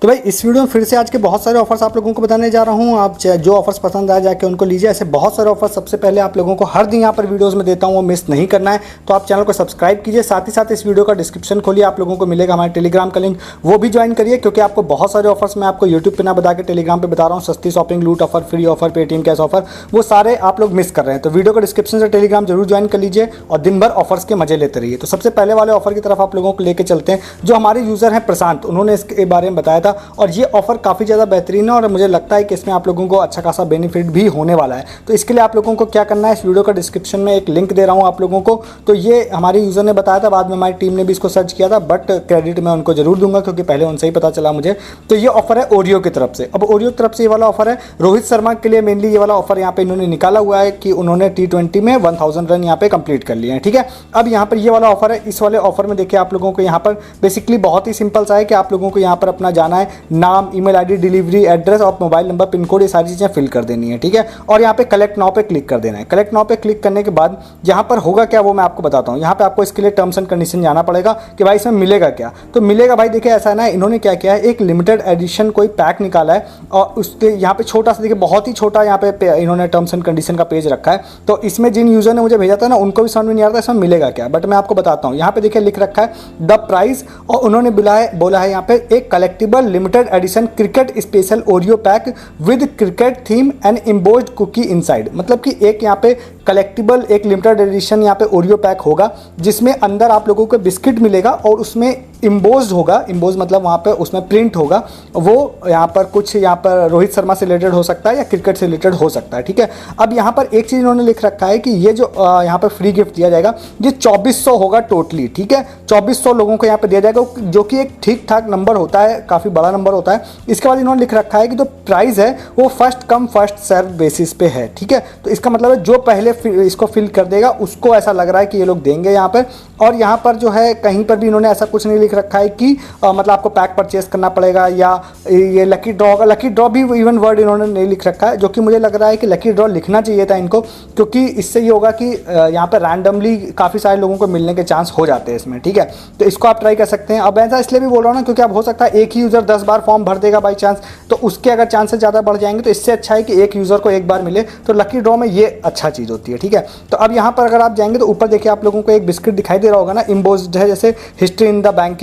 तो भाई इस वीडियो में फिर से आज के बहुत सारे ऑफर्स आप लोगों को बताने जा रहा हूँ। आप जो ऑफर्स पसंद आए जाके उनको लीजिए। ऐसे बहुत सारे ऑफर्स सबसे पहले आप लोगों को हर दिन यहाँ पर वीडियोस में देता हूँ, वो मिस नहीं करना है। तो आप चैनल को सब्सक्राइब कीजिए, साथ ही साथ इस वीडियो का डिस्क्रिप्शन खोलिए, आप लोगों को मिलेगा हमारे टेलीग्राम का लिंक, वो भी ज्वाइन करिए। क्योंकि आपको बहुत सारे ऑफर्स मैं आपको यूट्यूब पर ना बता के टेलीग्राम पर बता रहा हूँ। सस्ती शॉपिंग, लूट offer, free offer, Paytm cash offer, वो सारे आप लोग मिस कर रहे हैं। तो वीडियो का डिस्क्रिप्शन से टेलीग्राम जरूर ज्वाइन कर लीजिए और दिन भर ऑफर्स के मजे लेते रहिए। तो सबसे पहले वाले ऑफर की तरफ आप लोगों को लेकर चलते हैं। जो हमारे यूजर हैं प्रशांत, उन्होंने इसके बारे में बताया था और ये ऑफर काफ़ी ज़्यादा बेहतरीन है और मुझे लगता है कि इसमें आप लोगों को अच्छा खासा बेनिफिट भी होने वाला है। तो इसके लिए आप लोगों को क्या करना है, इस वीडियो का डिस्क्रिप्शन में एक लिंक दे रहा हूँ आप लोगों को। तो ये हमारे यूज़र ने बताया था, बाद में हमारी टीम ने भी इसको सर्च किया था, बट क्रेडिट मैं उनको जरूर दूंगा क्योंकि पहले उनसे ही पता चला मुझे। तो ये ऑफर है ओरियो की तरफ से। अब ओरियो की तरफ से ये वाला ऑफर है रोहित शर्मा के लिए मेनली ये वाला ऑफर यहाँ पे इन्होंने निकाला हुआ है कि उन्होंने T20 में 1000 रन यहाँ पे कंप्लीट कर लिए हैं। ठीक है, अब यहाँ पर ये वाला ऑफर है। इस वाले ऑफर में देखिए आप लोगों को यहाँ पर बेसिकली बहुत ही सिंपल सा है कि आप लोगों को यहाँ पर अपना जाना है, नाम, ईमेल आईडी, डिलीवरी एड्रेस और मोबाइल नंबर, पिन कोड, ये सारी चीज़ें फिल कर देनी है। ठीक है, और यहाँ पे कलेक्ट नाउ पे क्लिक कर देना है। कलेक्ट नाउ पे क्लिक करने के बाद यहाँ पर होगा क्या वो मैं आपको बताता हूँ। यहाँ पे आपको इसके लिए टर्म्स एंड कंडीशन जाना पड़ेगा कि भाई इसमें मिलेगा क्या। तो मिलेगा भाई देखिए ऐसा है ना, इन्होंने क्या किया है, एक लिमिटेड एडिशन कोई पैक निकाला है और उसके यहाँ पे छोटा सा देखिए, बहुत ही छोटा यहाँ पे इन्होंने टर्म्स एंड कंडीशन का पेज रखा है। तो इसमें जिन यूजर ने मुझे भेजा था ना, उनको भी समझ में नहीं आ रहा था इसमें मिलेगा क्या, बट मैं आपको बताता हूँ। यहाँ पे देखिए लिख रखा है द प्राइस, और उन्होंने बोला है यहाँ पे एक collectible limited edition cricket special Oreo pack with cricket theme and embossed cookie inside. मतलब कि एक यहाँ पे कलेक्टिबल एक लिमिटेड एडिशन यहाँ पे ओरियो पैक होगा जिसमें अंदर आप लोगों को बिस्किट मिलेगा और उसमें इम्बोज्ड होगा। इम्बोज मतलब वहाँ पे उसमें प्रिंट होगा, वो यहाँ पर कुछ यहाँ पर रोहित शर्मा से रिलेटेड हो सकता है या क्रिकेट से रिलेटेड हो सकता है। ठीक है, अब यहाँ पर एक चीज़ इन्होंने लिख रखा है कि ये जो यहाँ पर फ्री गिफ्ट दिया जाएगा ये 2400 होगा टोटली। ठीक है, 2400 लोगों को यहाँ पे दिया जाएगा, जो कि एक ठीक ठाक नंबर होता है, काफ़ी बड़ा नंबर होता है। इसके बाद इन्होंने लिख रखा है कि जो प्राइस है वो first come first serve basis पे है। ठीक है, तो इसका मतलब है जो पहले इसको फिल कर देगा उसको ऐसा लग रहा है कि ये लोग देंगे यहाँ पर। और यहाँ पर जो है कहीं पर भी इन्होंने ऐसा कुछ नहीं लिख रखा है कि मतलब आपको पैक परचेस करना पड़ेगा या ये लकी ड्रॉ होगा। लकी ड्रॉ भी इवन वर्ड इन्होंने नहीं लिख रखा है, जो कि मुझे लग रहा है कि लकी ड्रॉ लिखना चाहिए था इनको, क्योंकि इससे ये होगा कि यहाँ पर रैंडमली काफ़ी सारे लोगों को मिलने के चांस हो जाते हैं इसमें। ठीक है, तो इसको आप ट्राई कर सकते हैं। अब ऐसा इसलिए भी बोल रहा हूँ ना क्योंकि अब हो सकता है एक ही यूज़र 10 बार फॉर्म भर देगा बाई चांस, तो उसके अगर चांसेस ज़्यादा बढ़ जाएंगे। तो इससे अच्छा है कि एक यूज़र को एक बार मिले, तो लकी ड्रॉ में ये अच्छा चीज़ होती है। ठीक है, तो अब यहाँ पर अगर आप जाएंगे तो ऊपर देखिए आप लोगों को एक बिस्किट दिखाई दे रहा होगा ना, इम्बोज्ड है, जैसे history in the banking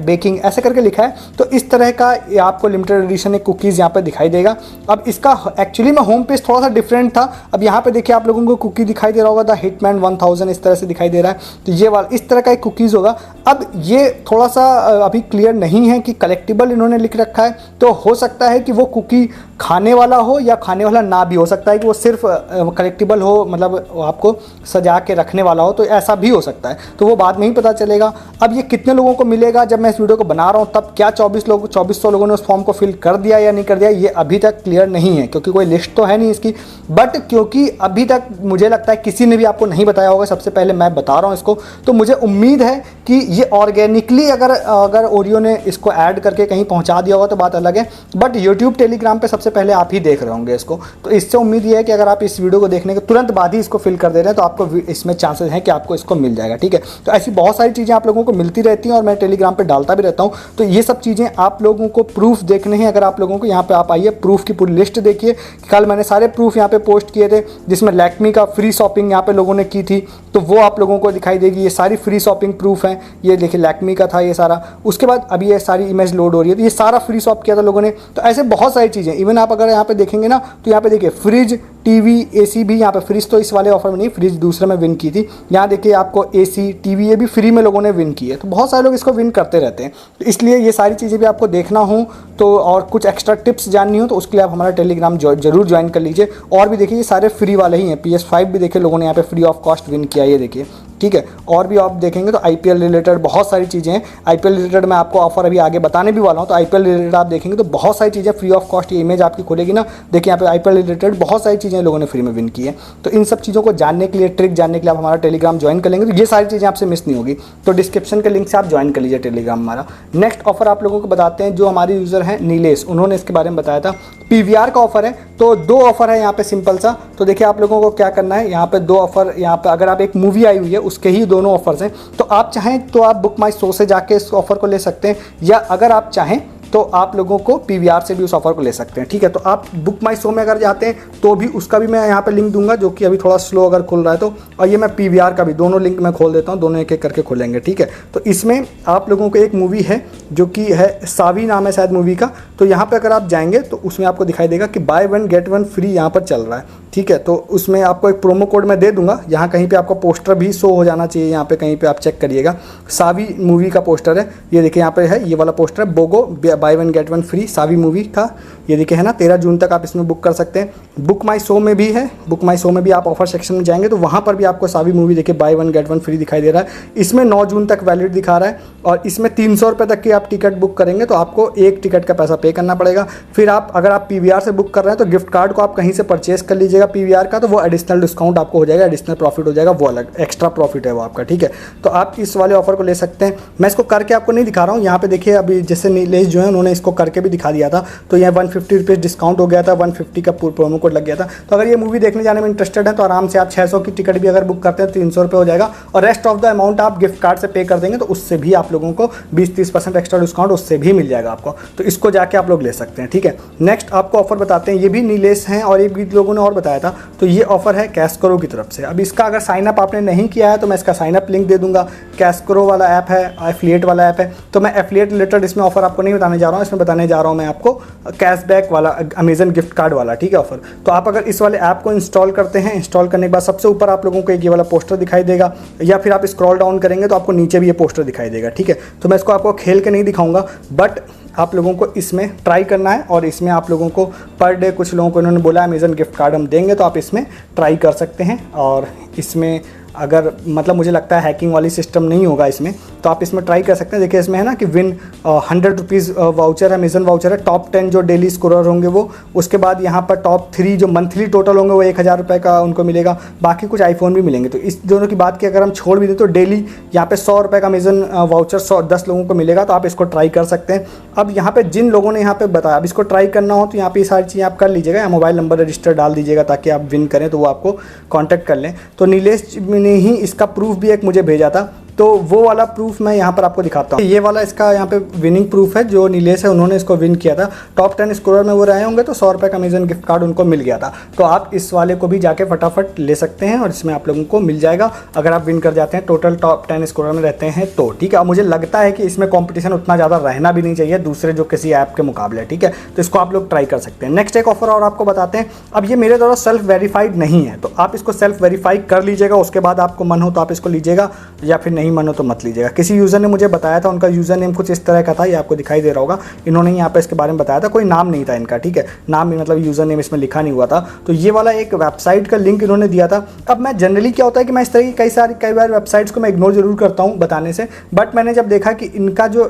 baking ऐसे करके लिखा है। तो इस तरह का ये आपको लिमिटेड एडिशन एक कुकीज़ यहाँ पे दिखाई देगा। अब इसका एक्चुअली में होम पेज थोड़ा सा डिफरेंट था। अब यहाँ पे देखिए आप लोगों को कुकी दिखाई दे रहा होगा, द हिटमैन 1000 इस तरह से दिखाई दे रहा है। तो ये वाला इस तरह का एक कुकीज़ होगा। अब ये थोड़ा सा अभी क्लियर नहीं है कि कलेक्टिबल इन्होंने लिख रखा है, तो हो सकता है कि वो कुकी खाने वाला हो या खाने वाला ना भी हो सकता है कि वो सिर्फ कलेक्टिबल हो, मतलब आपको सजा के रखने वाला हो, तो ऐसा भी हो सकता है। तो वो बाद में ही पता चलेगा। अब ये कितने लोगों को मिलेगा, जब मैं इस वीडियो को बना रहा हूँ तब क्या 2400 लोगों ने उस फॉर्म को फिल कर दिया या नहीं कर दिया, ये अभी तक क्लियर नहीं है क्योंकि कोई लिस्ट तो है नहीं इसकी। बट क्योंकि अभी तक मुझे लगता है किसी ने भी आपको नहीं बताया होगा, सबसे पहले मैं बता रहा हूँ इसको, तो मुझे उम्मीद है कि ये ऑर्गेनिकली अगर ओरियो ने इसको ऐड करके कहीं पहुँचा दिया होगा तो बात अलग है। बट यूट्यूब टेलीग्राम पर सबसे पहले आप ही देख रहे होंगे इसको, तो इससे उम्मीद ये है कि अगर आप इस वीडियो को देखने के तुरंत बाद ही इसको फिल कर दे रहे हैं तो आपको इसमें चांसेस हैं कि आपको इसको मिल जाएगा। ठीक है, तो ऐसी बहुत सारी चीज़ें आप लोगों को मिलती रहती हैं और मैं टेलीग्राम पे डालता भी रहता हूँ। तो ये सब चीज़ें आप लोगों को प्रूफ देखने हैं। अगर आप लोगों को यहाँ पे आप आइए, प्रूफ की पूरी लिस्ट देखिए। कल मैंने सारे प्रूफ यहाँ पे पोस्ट किए थे जिसमें लैक्मी का फ्री शॉपिंग यहाँ पे लोगों ने की थी, तो वो आप लोगों को दिखाई देगी। ये सारी फ्री शॉपिंग प्रूफ हैं, ये देखिए लैक्मी का था ये सारा। उसके बाद अभी ये सारी इमेज लोड हो रही है, तो ये सारा फ्री शॉप किया था लोगों ने। तो ऐसे बहुत सारी चीज़ें, इवन आप अगर यहाँ पे देखेंगे ना तो यहाँ पे देखिए फ्रिज, टीवी, एसी भी यहाँ पे, फ्रिज तो इस वाले ऑफर में नहीं, फ्रिज दूसरे में विन की थी। यहाँ देखिए आपको एसी, टीवी, ये भी फ्री में लोगों ने विन की है। तो बहुत सारे लोग इसको विन करते रहते हैं, तो इसलिए ये सारी चीज़ें भी आपको देखना हो तो और कुछ एक्स्ट्रा टिप्स जाननी हो तो उसके लिए आप हमारा टेलीग्राम जरूर ज्वाइन कर लीजिए। और भी देखिए ये सारे फ्री वाले ही हैं। PS5 भी देखिए लोगों ने यहाँ पे फ्री ऑफ कॉस्ट विन किया, ये देखिए। ठीक है, और भी आप देखेंगे तो IPL रिलेटेड बहुत सारी चीज़ें हैं। IPL रिलेटेड मैं आपको ऑफर अभी आगे बताने भी वाला हूँ। तो IPL रिलेटेड आप देखेंगे तो बहुत सारी चीज़ें फ्री ऑफ कॉस्ट, ये इमेज आपकी खोलेगी ना, देखिए यहाँ पे IPL रिलेटेड बहुत सारी चीज़ें लोगों ने फ्री में विन की है। तो इन सब चीज़ों को जानने के लिए, ट्रिक जानने के लिए आप हमारा टेलीग्राम ज्वाइन कर लेंगे तो ये सारी चीज़ें आपसे मिस नहीं होगी। तो डिस्क्रिप्शन के लिंक से आप ज्वाइन कर लीजिए टेलीग्राम हमारा। नेक्स्ट ऑफर आप लोगों को बताते हैं, जो हमारे यूज़र हैं नीलेश, उन्होंने इसके बारे में बताया था। PVR का ऑफर है, तो 2 ऑफर है यहाँ पे सिंपल सा। तो देखिए आप लोगों को क्या करना है, यहाँ पे 2 ऑफर, यहाँ पे अगर आप एक मूवी आई हुई है उसके ही दोनों ऑफर्स हैं, तो आप चाहें तो आप बुक माई शो से जाके इस ऑफर को ले सकते हैं, या अगर आप चाहें तो आप लोगों को PVR से भी उस ऑफर को ले सकते हैं। ठीक है, तो आप बुक माई शो में अगर जाते हैं तो भी उसका भी मैं यहाँ पे लिंक दूंगा, जो कि अभी थोड़ा स्लो अगर खुल रहा है तो, और ये मैं PVR का भी, दोनों लिंक मैं खोल देता हूँ, दोनों एक एक करके खोलेंगे। ठीक है, तो इसमें आप लोगों को एक मूवी है जो कि है सावी नाम है शायद मूवी का, तो यहाँ पे अगर आप जाएंगे तो उसमें आपको दिखाई देगा कि बाय 1 गेट 1 फ्री यहाँ पर चल रहा है। ठीक है, तो उसमें आपको एक प्रोमो कोड मैं दे दूंगा, यहाँ कहीं पे आपको पोस्टर भी शो हो जाना चाहिए, यहाँ पे कहीं पे आप चेक करिएगा, सावी मूवी का पोस्टर है, ये देखिए यहाँ पे है, ये वाला पोस्टर है, बोगो बाय 1 गेट 1 फ्री सावी मूवी का, ये देखिए है ना, 13 जून तक आप इसमें बुक कर सकते हैं। बुक माई शो में भी है, बुक माई शो में भी आप ऑफर सेक्शन में जाएंगे तो वहाँ पर भी आपको सावी मूवी देखिए बाय 1 गेट 1 फ्री दिखाई दे रहा है। इसमें 9 जून तक वैलिड दिखा रहा है, और इसमें 300 रुपये तक की आप टिकट बुक करेंगे तो आपको एक टिकट का पैसा पे करना पड़ेगा। फिर आप अगर आप PVR से बुक कर रहे हैं तो गिफ्ट कार्ड को आप कहीं से परचेस कर लीजिएगा PVR का, तो वो एडिशनल डिस्काउंट आपको हो जाएगा, एडिशनल प्रॉफिट हो जाएगा, वो अलग एक्स्ट्रा प्रॉफिट है वो आपका। ठीक है, तो आप इस वाले ऑफर को ले सकते हैं। मैं इसको करके आपको नहीं दिखा रहा हूँ, यहाँ पे देखिए अभी जैसे नीलेश जो है उन्होंने इसको करके भी दिखा दिया था, तो यहाँ 150 रुपीज़ डिस्काउंट हो गया था, 150 का प्रोमो कोड लग गया था। तो अगर ये मूवी देखने जाने में इंटरेस्टेड है तो आराम से आप 600 की टिकट भी अगर बुक करते हैं तो 300 रुपये हो जाएगा, और रेस्ट ऑफ द अमाउंट आप गिफ्ट कार्ड से पे कर देंगे तो उससे भी आप लोगों को 20-30% एक्स्ट्रा डिस्काउंट उससे भी मिल जाएगा आपको, तो इसको जाके आप लोग ले सकते हैं। ठीक है, नेक्स्ट आपको ऑफर बताते हैं, ये भी नीलेश हैं और एक भी लोगों ने और बताया था, तो ये ऑफर है कैशकरो की तरफ से। अब इसका अगर साइन अप आपने नहीं किया है तो मैं इसका साइन अप लिंक दे दूंगा। कैशकरो वाला ऐप है, एफिलिएट वाला ऐप है, तो मैं एफिलिएट रिलेटेड इसमें ऑफर आपको नहीं बताने जा रहा हूँ, इसमें बताने जा रहा हूँ मैं आपको कैशबैक वाला, अमेजन गिफ्ट कार्ड वाला। ठीक है, ऑफर। तो आप अगर इस वाले ऐप को इंस्टॉल करते हैं, इंस्टॉल करने के बाद सबसे ऊपर आप लोगों को एक ये वाला पोस्टर दिखाई देगा, या फिर आप स्क्रॉल डाउन करेंगे तो आपको नीचे भी ये पोस्टर दिखाई देगा। ठीक है, तो मैं इसको आपको खेल के नहीं दिखाऊंगा, बट आप लोगों को इसमें ट्राई करना है, और इसमें आप लोगों को पर डे, कुछ लोगों को इन्होंने बोला अमेजन गिफ्ट कार्ड हम देंगे, तो आप इसमें ट्राई कर सकते हैं। और इसमें अगर मतलब मुझे लगता है हैकिंग वाली सिस्टम नहीं होगा इसमें, तो आप इसमें ट्राई कर सकते हैं। देखिए इसमें है ना कि विन 100 रुपीज़ वाउचर है, अमेजन वाउचर है, टॉप 10 जो डेली स्कोरर होंगे वो, उसके बाद यहाँ पर टॉप 3 जो मंथली टोटल होंगे वो 1000 रुपये का उनको मिलेगा, बाकी कुछ आईफोन भी मिलेंगे। तो इस दोनों की बात की अगर हम छोड़ भी दें तो डेली यहाँ पे 100 रुपये का अमेजन वाउचर 10 लोगों को मिलेगा, तो आप इसको ट्राई कर सकते हैं। अब यहाँ पे जिन लोगों ने यहाँ पे बताया अब इसको ट्राई करना हो तो यहाँ पे ये सारी चीज़ें आप कर लीजिएगा, या मोबाइल नंबर रजिस्टर डाल दीजिएगा ताकि आप विन करें तो वो आपको कॉन्टैक्ट कर लें। तो नीलेश ने ही इसका प्रूफ भी एक मुझे भेजा था, तो वो वाला प्रूफ मैं यहाँ पर आपको दिखाता हूँ। ये वाला इसका यहाँ पे विनिंग प्रूफ है, जो नीलेश है उन्होंने इसको विन किया था, टॉप 10 स्कोरर में वो रहे होंगे, तो 100 रुपये का अमेजन गिफ्ट कार्ड उनको मिल गया था। तो आप इस वाले को भी जाके फटाफट ले सकते हैं और इसमें आप लोगों को मिल जाएगा अगर आप विन कर जाते हैं, टोटल टॉप 10 स्कोरर में रहते हैं तो। ठीक है, मुझे लगता है कि इसमें कॉम्पिटिशन उतना ज़्यादा रहना भी नहीं चाहिए दूसरे जो किसी ऐप के मुकाबले। ठीक है, तो इसको आप लोग ट्राई कर सकते हैं। नेक्स्ट एक ऑफर और आपको बताते हैं। अब ये मेरे द्वारा सेल्फ वेरीफाइड नहीं है, तो आप इसको सेल्फ वेरीफाई कर लीजिएगा, उसके बाद आपको मन हो तो आप इसको लीजिएगा, या फिर नहीं मन हो तो मत लीजिएगा। किसी यूज़र ने मुझे बताया था, उनका यूज़र नेम कुछ इस तरह का था, ये आपको दिखाई दे रहा होगा, इन्होंने यहाँ पे इसके बारे में बताया था, कोई नाम नहीं था इनका। ठीक है, नाम भी मतलब यूज़र नेम इसमें लिखा नहीं हुआ था। तो ये वाला एक वेबसाइट का लिंक इन्होंने दिया था। अब मैं जनरली क्या होता है कि मैं इस तरह की कई बार वेबसाइट्स को मैं इग्नोर जरूर करता हूँ बताने से, बट मैंने जब देखा कि इनका जो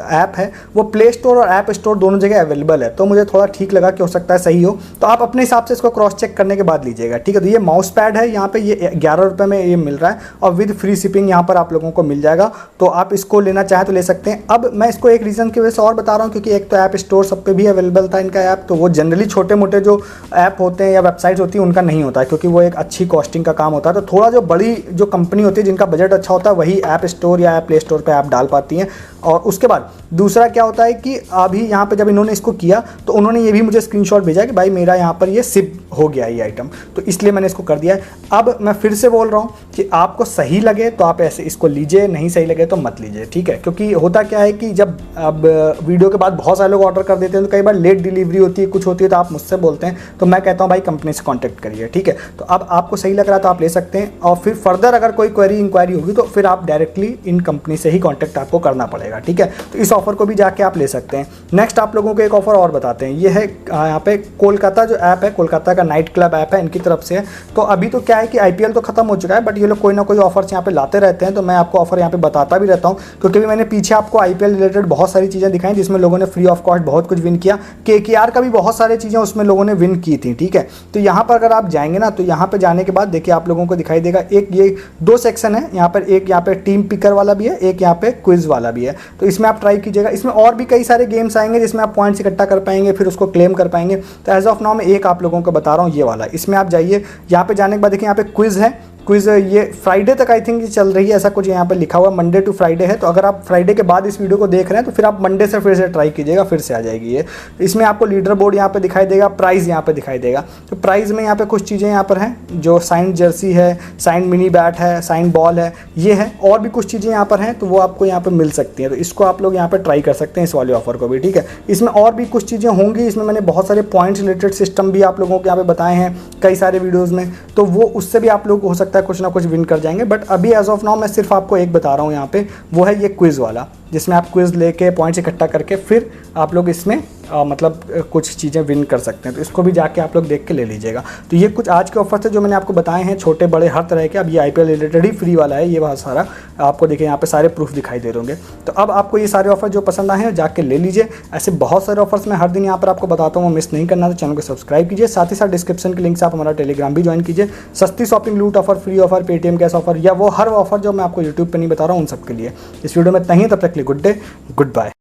ऐप है वो प्ले स्टोर और ऐप स्टोर दोनों जगह अवेलेबल है, तो मुझे थोड़ा ठीक लगा कि हो सकता है सही हो, तो आप अपने हिसाब से इसको क्रॉस चेक करने के बाद लीजिएगा। ठीक है, तो ये माउस पैड है, यहाँ पे ये 11 रुपये में ये मिल रहा है, और विद फ्री शिपिंग यहाँ पर आप लोगों को मिल जाएगा, तो आप इसको लेना चाहें तो ले सकते हैं। अब मैं इसको एक रीज़न की वजह से और बता रहा हूँ, क्योंकि एक तो ऐप स्टोर सब पे भी अवेलेबल था इनका ऐप, तो वो जनरली छोटे मोटे जो ऐप होते हैं या वेबसाइट्स होती है उनका नहीं होता है, क्योंकि वो एक अच्छी कॉस्टिंग का काम होता है। तो थोड़ा जो बड़ी जो कंपनी होती है जिनका बजट अच्छा होता है वही ऐप स्टोर या प्ले स्टोर पर ऐप डाल पाती हैं। और उसके बाद दूसरा क्या होता है कि अभी यहाँ पे जब इन्होंने इसको किया तो उन्होंने ये भी मुझे स्क्रीनशॉट भेजा कि भाई मेरा यहाँ पर ये शिप हो गया ये आइटम, तो इसलिए मैंने इसको कर दिया है। अब मैं फिर से बोल रहा हूँ कि आपको सही लगे तो आप ऐसे इसको लीजिए, नहीं सही लगे तो मत लीजिए। ठीक है, क्योंकि होता क्या है कि जब अब वीडियो के बाद बहुत सारे लोग ऑर्डर कर देते हैं तो कई बार लेट डिलीवरी होती है, कुछ होती है, तो आप मुझसे बोलते हैं, तो मैं कहता हूँ भाई कंपनी से कॉन्टैक्ट करिए। ठीक है, तो अब आपको सही लग रहा है तो आप ले सकते हैं, और फिर फर्दर अगर कोई क्वेरी इंक्वायरी होगी तो फिर आप डायरेक्टली इन कंपनी से ही कॉन्टैक्ट आपको करना पड़ेगा। ठीक है, तो इस ऑफर को भी जाके आप ले सकते हैं। नेक्स्ट आप लोगों को एक ऑफर और बताते हैं, ये है यहाँ पे कोलकाता जो ऐप है, कोलकाता का नाइट क्लब ऐप है, इनकी तरफ से है। तो अभी तो क्या है कि IPL तो खत्म हो चुका है, बट ये लोग कोई ना कोई ऑफर्स यहाँ पे लाते रहते हैं, तो मैं आपको ऑफर यहाँ पे बताता भी रहता हूँ, क्योंकि भी मैंने पीछे आपको IPL रिलेटेड बहुत सारी चीज़ें दिखाई जिसमें लोगों ने फ्री ऑफ कॉस्ट बहुत कुछ विन किया। KKR का भी बहुत सारी चीज़ें उसमें लोगों ने विन की थी। ठीक है, तो यहाँ पर अगर आप जाएंगे ना, तो यहाँ पर जाने के बाद देखिए आप लोगों को दिखाई देगा, एक ये 2 सेक्शन है यहाँ पर, एक यहाँ पे टीम पिकर वाला भी है, एक यहाँ पे क्विज वाला भी है। तो इसमें आप ट्राई कीजिएगा। इसमें और भी कई सारे गेम्स आएंगे जिसमें आप पॉइंट्स इकट्ठा कर पाएंगे, फिर उसको क्लेम कर पाएंगे। तो एज ऑफ नाउ मैं एक आप लोगों को बता रहा हूँ ये वाला, इसमें आप जाइए, यहाँ पे जाने के बाद देखिए यहाँ पे क्विज है, क्विज़ ये फ्राइडे तक आई थिंक ये चल रही है, ऐसा कुछ यहाँ पे लिखा हुआ, मंडे टू फ्राइडे है। तो अगर आप फ्राइडे के बाद इस वीडियो को देख रहे हैं तो फिर आप मंडे से फिर से ट्राई कीजिएगा, फिर से आ जाएगी ये। इसमें आपको लीडर बोर्ड यहाँ पे दिखाई देगा, प्राइज़ यहाँ पे दिखाई देगा। तो प्राइज़ में यहाँ पे कुछ चीज़ें यहाँ पर हैं, जो साइन जर्सी है, साइन मिनी बैट है, साइन बॉल है, ये है, और भी कुछ चीज़ें यहाँ पर हैं, तो वो आपको यहाँ पर मिल सकती हैं। तो इसको आप लोग यहाँ पर ट्राई कर सकते हैं, इस वाले ऑफर को भी, ठीक है। इसमें और भी कुछ चीज़ें होंगी, इसमें मैंने बहुत सारे पॉइंट्स रिलेटेड सिस्टम भी आप लोगों को यहाँ पे बताए हैं कई सारे वीडियोज़ में, तो वो उससे भी आप लोग हो सकता है कुछ ना कुछ विन कर जाएंगे। बट अभी एज ऑफ नाउ मैं सिर्फ आपको एक बता रहा हूँ यहाँ पे, वो है ये क्विज़ वाला, जिसमें आप क्विज़ लेके पॉइंट्स इकट्ठा करके फिर आप लोग इसमें मतलब कुछ चीज़ें विन कर सकते हैं। तो इसको भी जाके आप लोग देख के ले लीजिएगा। तो ये कुछ आज के ऑफर थे जो मैंने आपको बताए हैं, छोटे बड़े हर तरह के। अब ये IPL रिलेटेड ही फ्री वाला है, ये बहुत सारा आपको देखिए यहाँ पे सारे प्रूफ दिखाई दे रहे होंगे। तो अब आपको ये सारे ऑफर जो पसंद आए हैं जाके ले लीजिए। ऐसे बहुत सारे ऑफर्स मैं हर दिन यहाँ पर आपको बताता हूँ, मिस नहीं करना। तो चैनल को सब्सक्राइब कीजिए, साथ ही साथ डिस्क्रिप्शन के लिंक से आप हमारा टेलीग्राम भी ज्वाइन कीजिए। सस्ती शॉपिंग, लूट offer, free offer, Paytm cash offer, या वो हर ऑफर जो मैं आपको यूट्यूब पर नहीं बता रहा हूँ उन सबके लिए। इस वीडियो में इतना ही, तब तक के लिए गुड डे, गुड बाय।